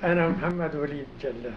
أنا محمد وليد جلة.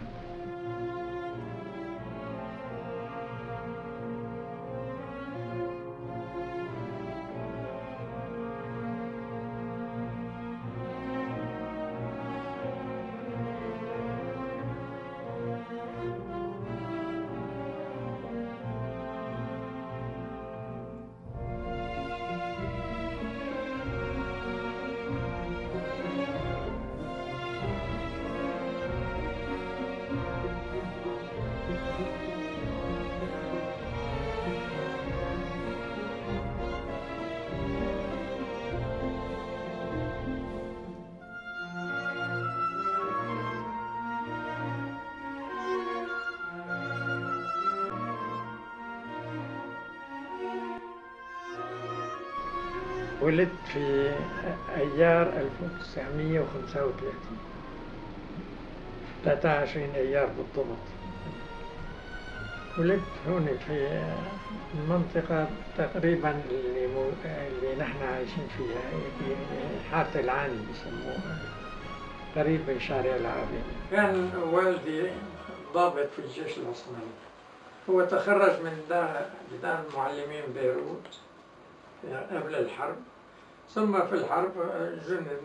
ولدت في أيار 1935، 23 أيار بالضبط. ولدت هون في المنطقة تقريبا اللي نحن عايشين فيها، في حارة العاني بيسموها، قريب من شارع العربي. كان والدي ضابط في الجيش العثماني. هو تخرج من دار معلمين بيروت قبل الحرب، ثم في الحرب جند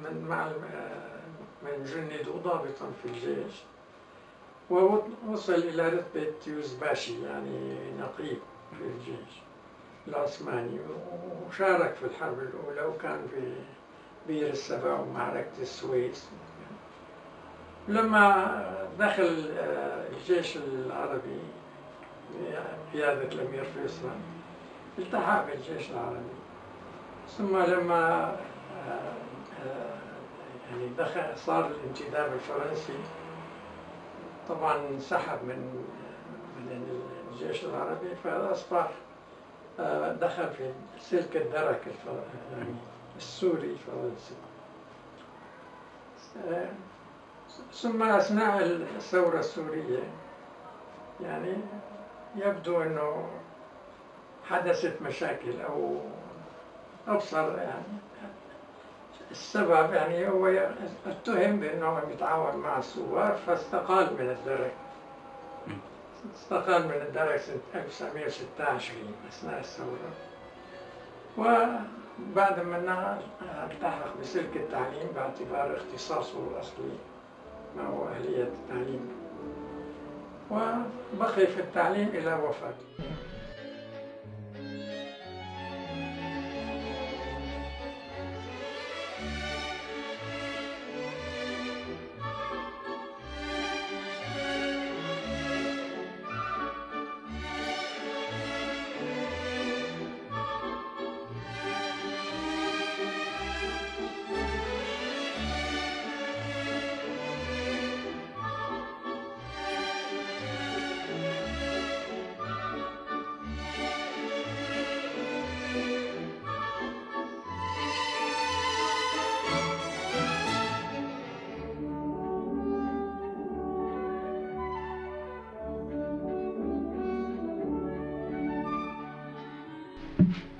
من جندوا ضابطا في الجيش، ووصل إلى رتبة يوزباشي، يعني نقيب في الجيش العثماني، وشارك في الحرب الأولى، وكان في بئر السبع ومعركة السويس. لما دخل الجيش العربي بقيادة الأمير فيصل، التحق بالجيش العربي. ثم لما يعني صار الانتداب الفرنسي، طبعا انسحب من الجيش العربي، فأصبح دخل في سلك الدرك يعني السوري الفرنسي. ثم أثناء الثورة السورية يعني يبدو أنه حدثت مشاكل، أو صار يعني السبب، يعني هو اتهم بأنه يتعاون مع الثوار، فاستقال من الدرك. استقال من الدرك سنة 1926 أثناء الثورة. وبعد ما التحق بسلك التعليم باعتبار اختصاصه الأصلي ما هو أهلية التعليم، وبقي في التعليم إلى وفاته.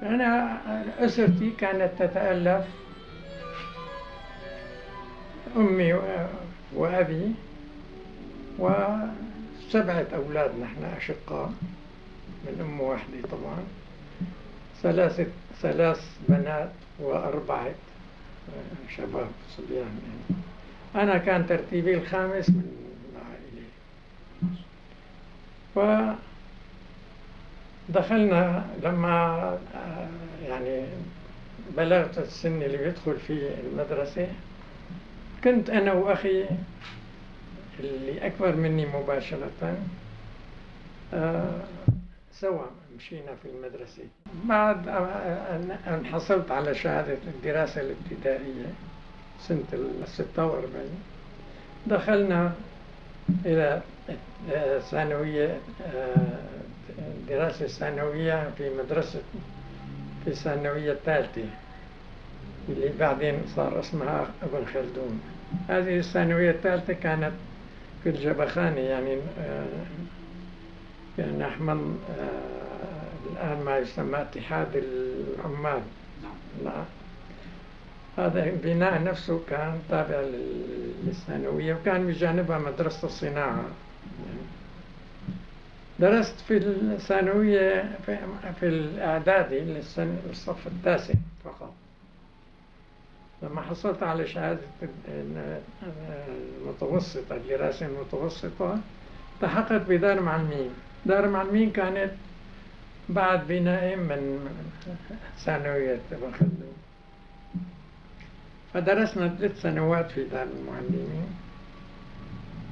أنا أسرتي كانت تتألف، أمي وأبي و7 أولاد، نحن أشقاء من أم واحدة طبعا، 3 بنات و4 شباب صبيان. يعني أنا كان ترتيبي الخامس من العائلة. ودخلنا لما يعني بلغت السن اللي بيدخل فيه المدرسة، كنت أنا وأخي اللي أكبر مني مباشرة سوا مشينا في المدرسة. بعد أن حصلت على شهادة الدراسة الابتدائية سنة 46، دخلنا إلى ثانوية، دراسة ثانوية في مدرسة، في الثانوية الثالثة اللي بعدين صار اسمها ابن خلدون. هذه الثانوية الثالثة كانت في الجبخانة، يعني نحن الآن ما يسمى اتحاد العمال. لا. هذا البناء نفسه كان تابع للثانوية، وكان بجانبها مدرسة الصناعة. درست في الثانوية في الإعدادي للصف التاسع فقط. لما حصلت على شهادة المتوسطة، الدراسة المتوسطة، التحقت بدار معلمين. دار معلمين كانت بعد بنائي من ثانوية ابن خلدون، فدرسنا 3 سنوات في دار المعلمين.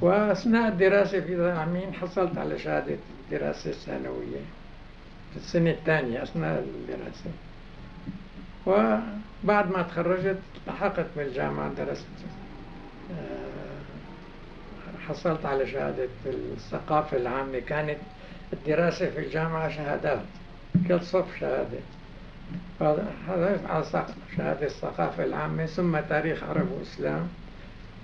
وأثناء الدراسة في دار المعلمين حصلت على شهادة الدراسة الثانوية في السنة الثانية أثناء الدراسة. وبعد ما تخرجت التحقت بالجامعة، درست، حصلت على شهادة الثقافة العامة. كانت الدراسة في الجامعة شهادات، كل صف شهادة. حصلت على شهادة الثقافة العامة، ثم تاريخ عرب وإسلام.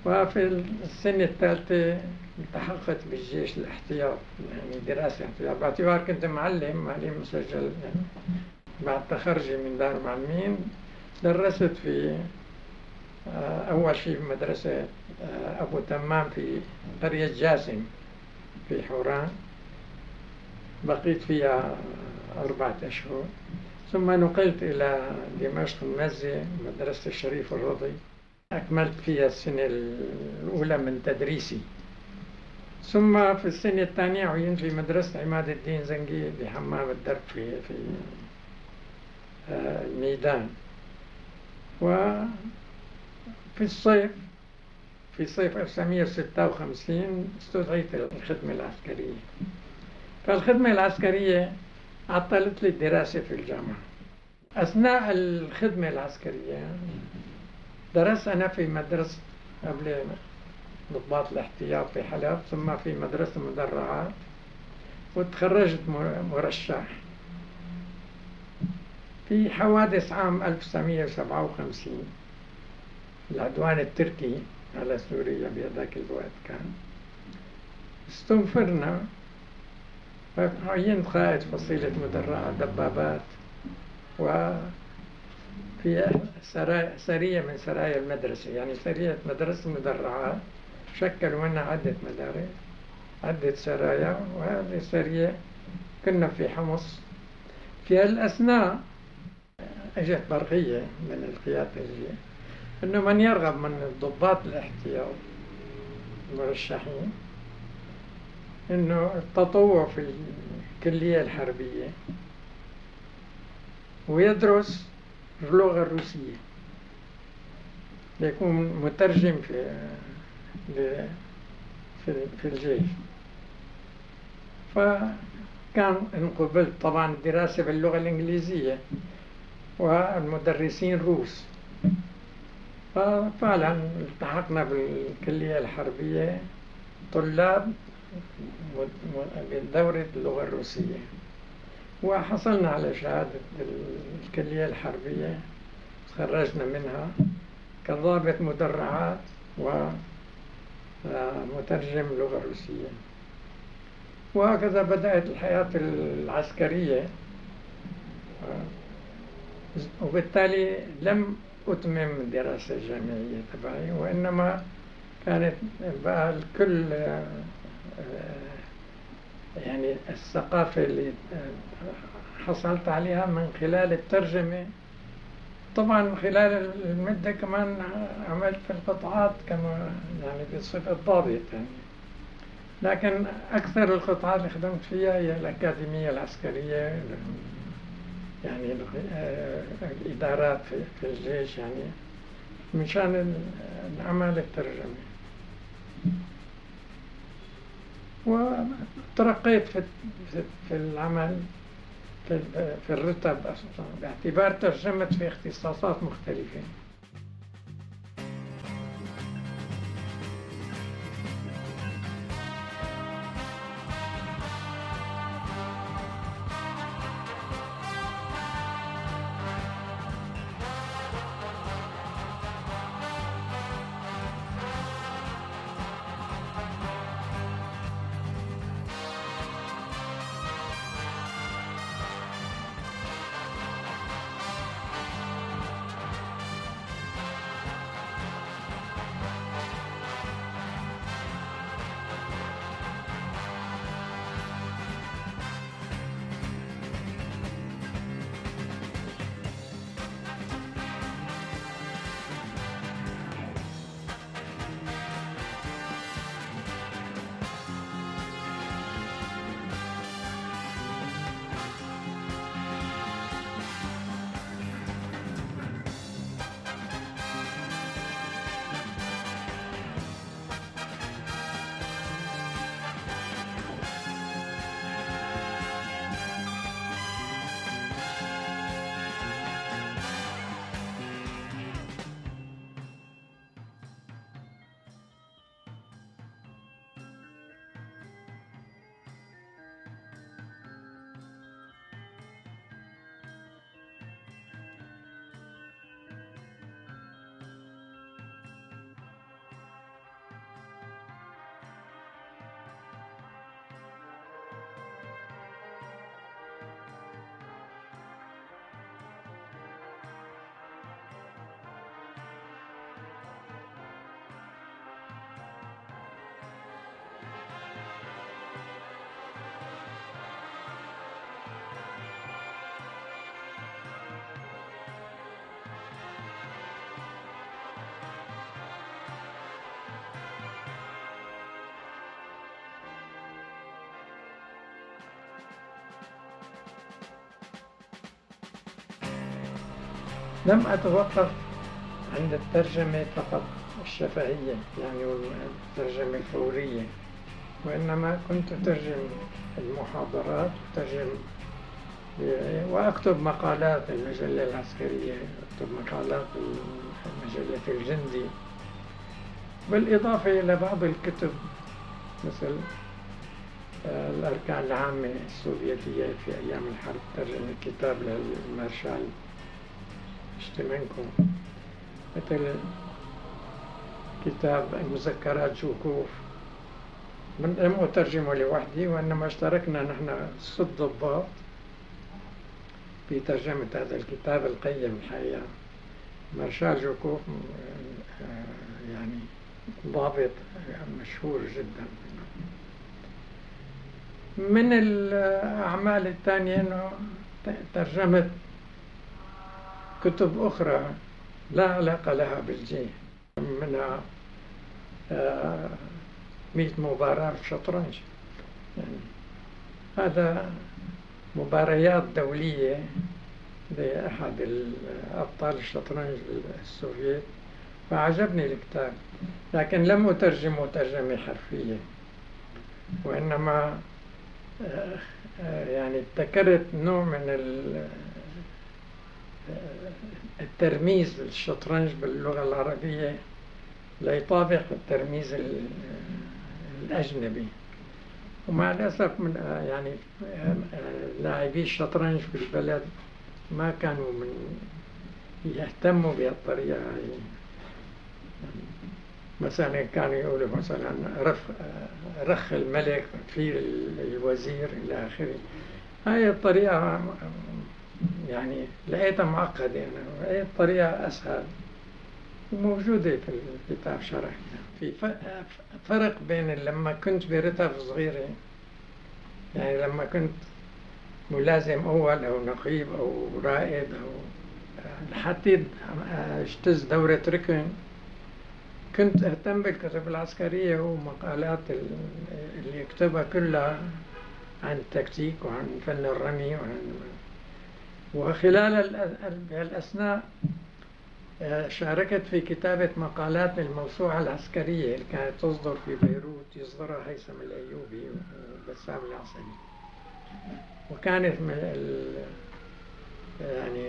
وفي السنة الثالثة التحقت بالجيش الاحتياط، يعني دراسة احتياط، باعتبار كنت معلم مسجل. يعني بعد تخرجي من دار المعلمين درست في أول شيء في مدرسة أبو تمام في قرية جاسم في حوران، بقيت فيها 4 أشهر. ثم نقلت إلى دمشق المزة، مدرسة الشريف الرضي، أكملت فيها السنة الأولى من تدريسي. ثم في السنة الثانية عينت في مدرسة عماد الدين زنقي بحمام الدرب في الميدان. وفي الصيف، في صيف 1956 استدعيت الخدمة العسكرية. فالخدمة العسكرية عطلت لي الدراسة في الجامعة. أثناء الخدمة العسكرية درست أنا في مدرسة قبل ضباط الاحتياط في حلب، ثم في مدرسة مدرعات، وتخرجت مرشح. في حوادث عام 1957 العدوان التركي على سوريا بهذاك الوقت كان، استنفرنا، فعينت قائد فصيلة مدرعات دبابات، وفي سرية من سرايا المدرسة، يعني سرية مدرسة مدرعات شكلوا منها عدة مدارس، عدة سرايا، وهذه السرية كنا في حمص. في الأثناء اجت برقية من القيادة انه من يرغب من الضباط الاحتياط المرشحين انه التطوع في الكلية الحربية ويدرس اللغة الروسية، ليكون مترجم في الجيش. فكان انقبلت. طبعا الدراسة باللغة الإنجليزية والمدرسين روس، ففعلا التحقنا بالكلية الحربية طلاب بدورة اللغة الروسية، وحصلنا على شهادة الكلية الحربية، تخرجنا منها كضابط مدرعات ومترجم لغة روسية. وهكذا بدأت الحياة العسكرية، وبالتالي لم أتمم الدراسة الجامعية تبعي، وإنما كانت بقى الكل يعني الثقافة اللي حصلت عليها من خلال الترجمة. طبعا خلال المدة كمان عملت في القطاعات كما يعني بصفة ضابط يعني. لكن أكثر القطاعات اللي خدمت فيها هي الأكاديمية العسكرية، يعني الإدارات في الجيش، يعني مشان العمل الترجمة. وترقيت في العمل في الرتب باعتبار ترجمت في اختصاصات مختلفة. لم أتوقف عند الترجمة فقط الشفهية يعني والترجمة الفورية، وإنما كنت أترجم المحاضرات وأكتب مقالات المجلة العسكرية، أكتب مقالات مجلة الجندي، بالإضافة إلى بعض الكتب مثل الأركان العامة السوفيتية في أيام الحرب، ترجمة كتاب للمارشال شتيمنكو، مثل كتاب مذكرات جوكوف. لم أترجمه لوحدي، وإنما اشتركنا نحن 6 ضباط في ترجمة هذا الكتاب القيم الحقيقة. مارشال جوكوف يعني ضابط مشهور جدا. من الأعمال الثانية أنه ترجمت كتب أخرى لا علاقة لها بالجيش، منها 100 مباراة في الشطرنج، يعني هذا مباريات دولية لأحد أبطال الشطرنج السوفيت، فعجبني الكتاب، لكن لم أترجمه ترجمة حرفية، وإنما يعني ابتكرت نوع من الترميز للشطرنج باللغة العربية ليطابق الترميز الأجنبي. ومع الأسف من يعني لاعبي الشطرنج في البلد ما كانوا يهتموا بهالطريقة هاي. مثلا كانوا يقولوا مثلا رخ الملك في الوزير إلى آخره. هاي الطريقة يعني لقيتها معقدة، أنا لقيت طريقة أسهل وموجودة في الكتاب شرحتها. في فرق بين لما كنت برتب صغيرة، يعني لما كنت ملازم أول أو نقيب أو رائد أو حتى اجتز دورة ركن، كنت أهتم بالكتب العسكرية ومقالات اللي يكتبها كلها عن التكتيك وعن فن الرمي وخلال الأثناء شاركت في كتابة مقالات الموسوعة العسكرية اللي كانت تصدر في بيروت، يصدرها هيثم الأيوبي وبسام العسلي، وكانت يعني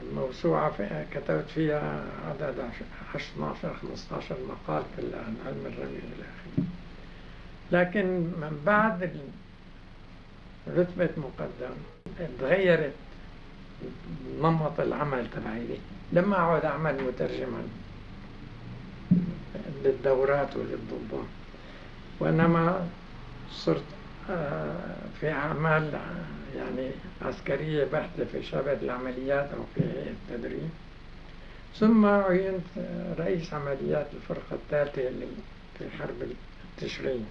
الموسوعة كتبت فيها عدد 12-15 مقال كلها عن علم الرمي إلى آخره. لكن من بعد رتبة مقدم تغيرت نمط العمل تبعي، لما أعود أعمل مترجما للدورات وللضباط، وإنما صرت في أعمال يعني عسكرية بحتة في شبكة العمليات أو في التدريب. ثم عينت رئيس عمليات الفرقة الثالثة في حرب تشرين.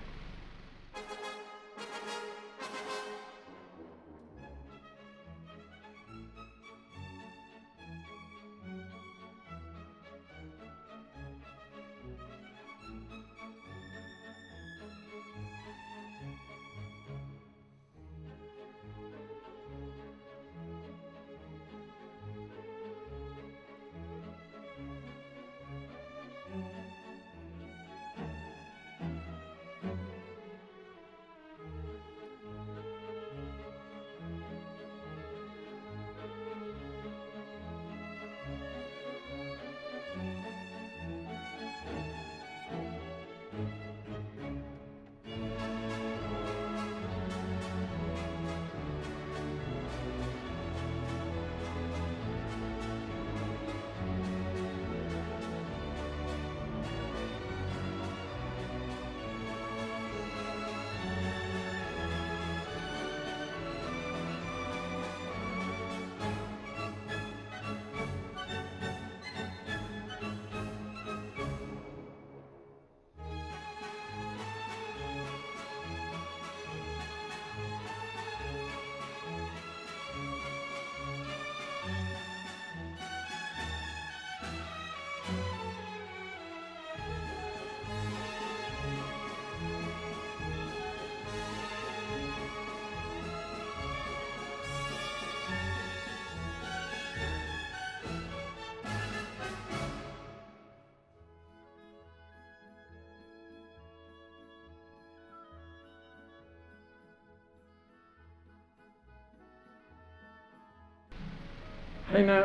حين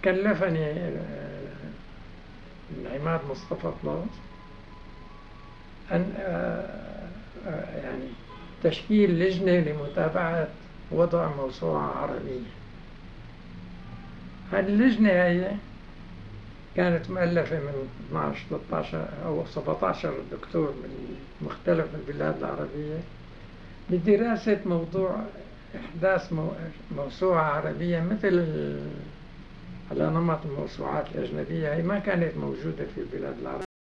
كلفني العماد مصطفى طلوط أن يعني تشكيل لجنة لمتابعة وضع موسوعة عربية. هذه اللجنة هي كانت مؤلفة من 12 13 أو 17 دكتور من مختلف البلاد العربية لدراسة موضوع إحداث موسوعة عربية مثل على نمط الموسوعات الأجنبية. هي ما كانت موجودة في البلاد العربية.